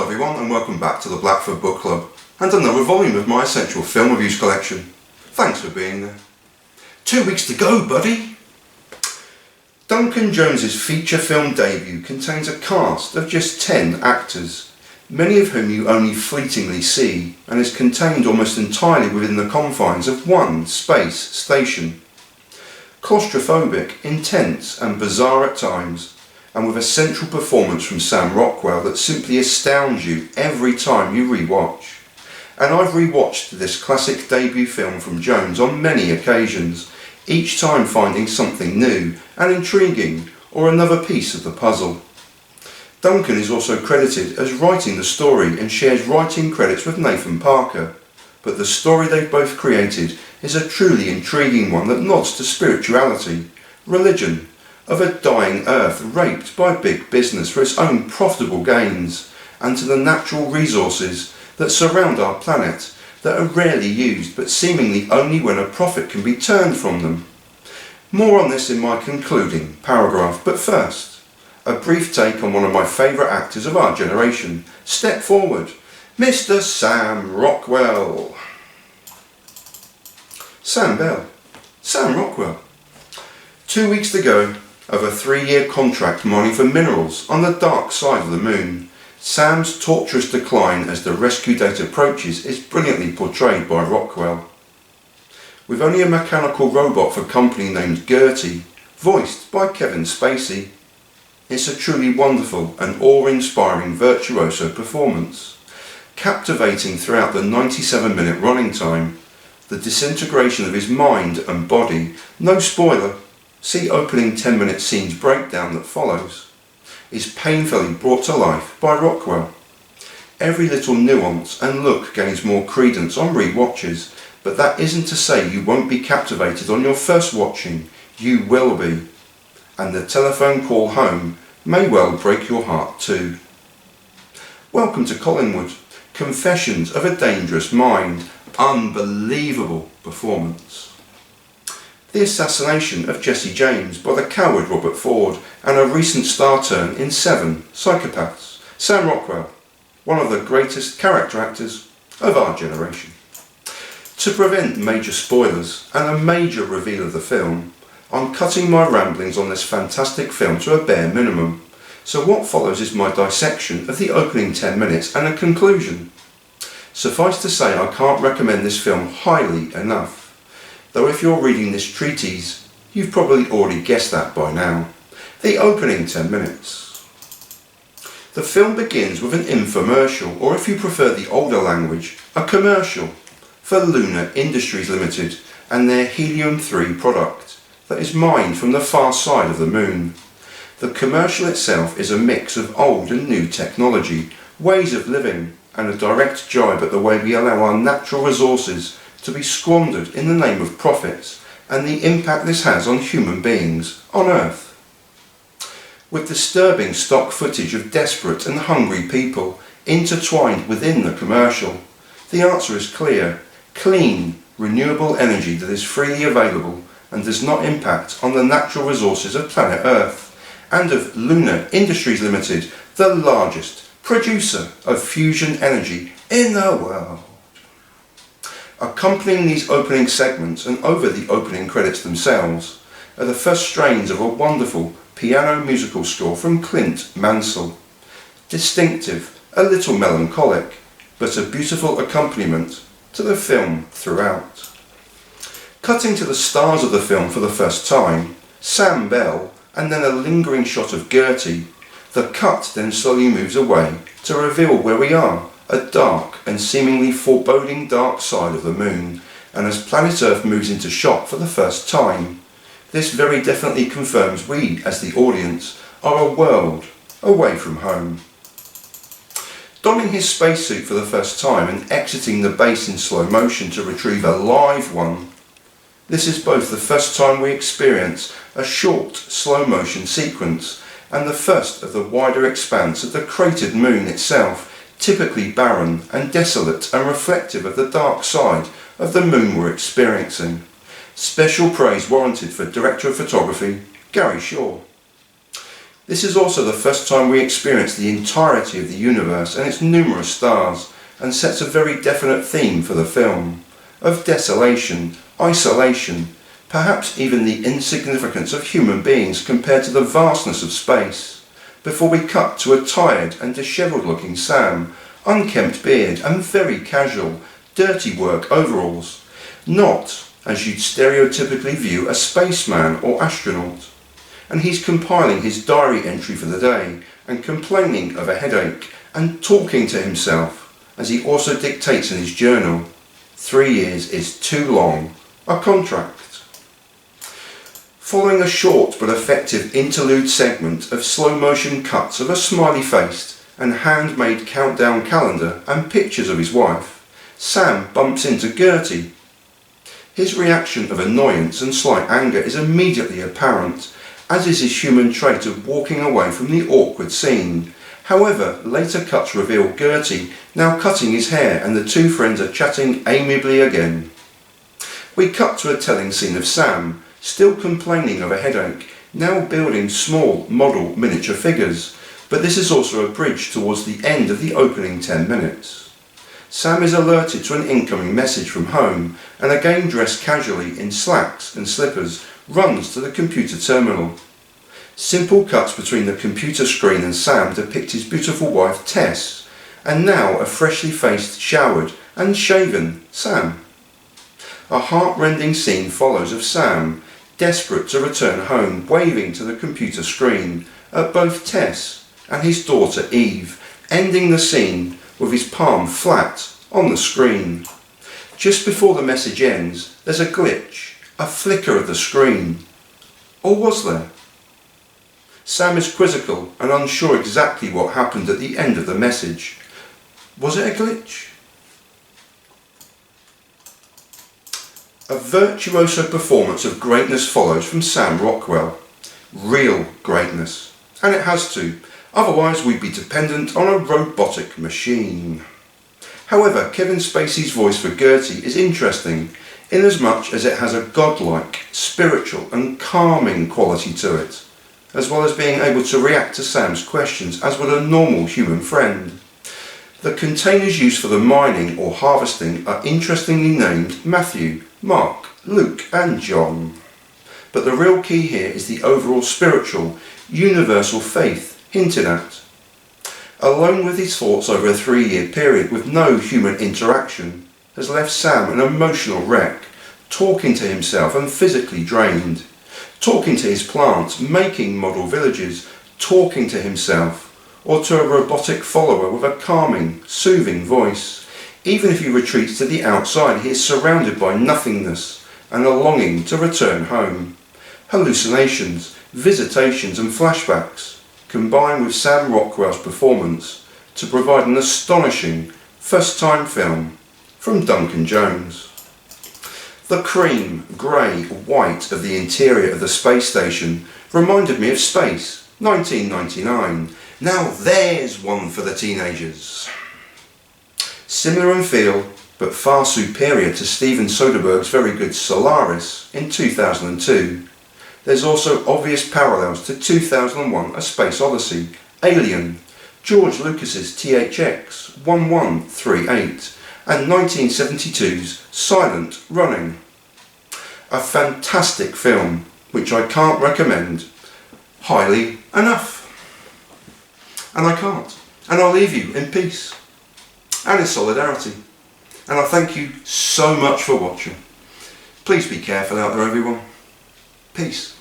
everyone, and welcome back to the Blackford Book Club and another volume of my essential film reviews collection. Thanks for being there. 2 weeks to go, buddy! Duncan Jones's feature film debut contains a cast of just 10 actors, many of whom you only fleetingly see, and is contained almost entirely within the confines of one space station. Claustrophobic, intense and bizarre at times, and with a central performance from Sam Rockwell that simply astounds you every time you re-watch. And I've re-watched this classic debut film from Jones on many occasions, each time finding something new and intriguing or another piece of the puzzle. Duncan is also credited as writing the story and shares writing credits with Nathan Parker, but the story they've both created is a truly intriguing one that nods to spirituality, religion, of a dying earth raped by big business for its own profitable gains, and to the natural resources that surround our planet that are rarely used but seemingly only when a profit can be turned from them. More on this in my concluding paragraph, but first, a brief take on one of my favourite actors of our generation. Step forward, Mr. Sam Rockwell. Sam Rockwell. 2 weeks to go of a 3-year contract mining for minerals on the dark side of the moon. Sam's torturous decline as the rescue date approaches is brilliantly portrayed by Rockwell. With only a mechanical robot for company named Gertie, voiced by Kevin Spacey, it's a truly wonderful and awe-inspiring virtuoso performance. Captivating throughout the 97-minute running time, the disintegration of his mind and body, no spoiler, see opening 10-minute scenes breakdown that follows, is painfully brought to life by Rockwell. Every little nuance and look gains more credence on re-watches, but that isn't to say you won't be captivated on your first watching. You will be. And the telephone call home may well break your heart too. Welcome to Collingwood, Confessions of a Dangerous Mind. Unbelievable performance. The assassination of Jesse James by the coward Robert Ford, and a recent star turn in 7 Psychopaths. Sam Rockwell, one of the greatest character actors of our generation. To prevent major spoilers and a major reveal of the film, I'm cutting my ramblings on this fantastic film to a bare minimum, so what follows is my dissection of the opening 10 minutes and a conclusion. Suffice to say, I can't recommend this film highly enough. Though if you're reading this treatise, you've probably already guessed that by now. The opening 10 minutes. The film begins with an infomercial, or if you prefer the older language, a commercial, for Lunar Industries Limited and their Helium-3 product that is mined from the far side of the moon. The commercial itself is a mix of old and new technology, ways of living, and a direct jibe at the way we allow our natural resources to be squandered in the name of profits, and the impact this has on human beings on Earth. With disturbing stock footage of desperate and hungry people intertwined within the commercial, the answer is clear: clean, renewable energy that is freely available and does not impact on the natural resources of planet Earth, and of Lunar Industries Limited, the largest producer of fusion energy in the world. Accompanying these opening segments and over the opening credits themselves are the first strains of a wonderful piano musical score from Clint Mansell. Distinctive, a little melancholic, but a beautiful accompaniment to the film throughout. Cutting to the stars of the film for the first time, Sam Bell, and then a lingering shot of Gertie, the cut then slowly moves away to reveal where we are, a dark and seemingly foreboding dark side of the moon, and as planet Earth moves into shot for the first time, this very definitely confirms we, as the audience, are a world away from home. Donning his spacesuit for the first time and exiting the base in slow motion to retrieve a live one, this is both the first time we experience a short slow motion sequence and the first of the wider expanse of the cratered moon itself, typically barren and desolate and reflective of the dark side of the moon we're experiencing. Special praise warranted for Director of Photography Gary Shaw. This is also the first time we experience the entirety of the universe and its numerous stars, and sets a very definite theme for the film, of desolation, isolation, perhaps even the insignificance of human beings compared to the vastness of space, before we cut to a tired and dishevelled looking Sam, unkempt beard and very casual, dirty work overalls, not as you'd stereotypically view a spaceman or astronaut. And he's compiling his diary entry for the day and complaining of a headache and talking to himself, as he also dictates in his journal, 3 years is too long, a contract. Following a short but effective interlude segment of slow motion cuts of a smiley-faced and handmade countdown calendar and pictures of his wife, Sam bumps into Gertie. His reaction of annoyance and slight anger is immediately apparent, as is his human trait of walking away from the awkward scene. However, later cuts reveal Gertie now cutting his hair, and the two friends are chatting amiably again. We cut to a telling scene of Sam, still complaining of a headache, now building small model miniature figures, but this is also a bridge towards the end of the opening 10 minutes. Sam is alerted to an incoming message from home, and again dressed casually in slacks and slippers, runs to the computer terminal. Simple cuts between the computer screen and Sam depict his beautiful wife Tess, and now a freshly faced, showered and shaven Sam. A heart-rending scene follows of Sam, desperate to return home, waving to the computer screen at both Tess and his daughter Eve, ending the scene with his palm flat on the screen. Just before the message ends, there's a glitch, a flicker of the screen. Or was there? Sam is quizzical and unsure exactly what happened at the end of the message. Was it a glitch? A virtuoso performance of greatness follows from Sam Rockwell. Real greatness. And it has to, otherwise we'd be dependent on a robotic machine. However, Kevin Spacey's voice for Gertie is interesting, inasmuch as it has a godlike, spiritual and calming quality to it, as well as being able to react to Sam's questions as would a normal human friend. The containers used for the mining or harvesting are interestingly named Matthew, Mark, Luke and John. But the real key here is the overall spiritual, universal faith hinted at. Alone with his thoughts over a 3-year period with no human interaction, has left Sam an emotional wreck, talking to himself and physically drained. Talking to his plants, making model villages, talking to himself, or to a robotic follower with a calming, soothing voice. Even if he retreats to the outside, he is surrounded by nothingness and a longing to return home. Hallucinations, visitations and flashbacks combine with Sam Rockwell's performance to provide an astonishing first-time film from Duncan Jones. The cream, grey, white of the interior of the space station reminded me of Space, 1999. Now there's one for the teenagers. Similar in feel, but far superior to Steven Soderbergh's very good Solaris in 2002. There's also obvious parallels to 2001 A Space Odyssey, Alien, George Lucas's THX 1138, and 1972's Silent Running. A fantastic film which I can't recommend highly enough. And I can't. And I'll leave you in peace and in solidarity. And I thank you so much for watching. Please be careful out there, everyone. Peace.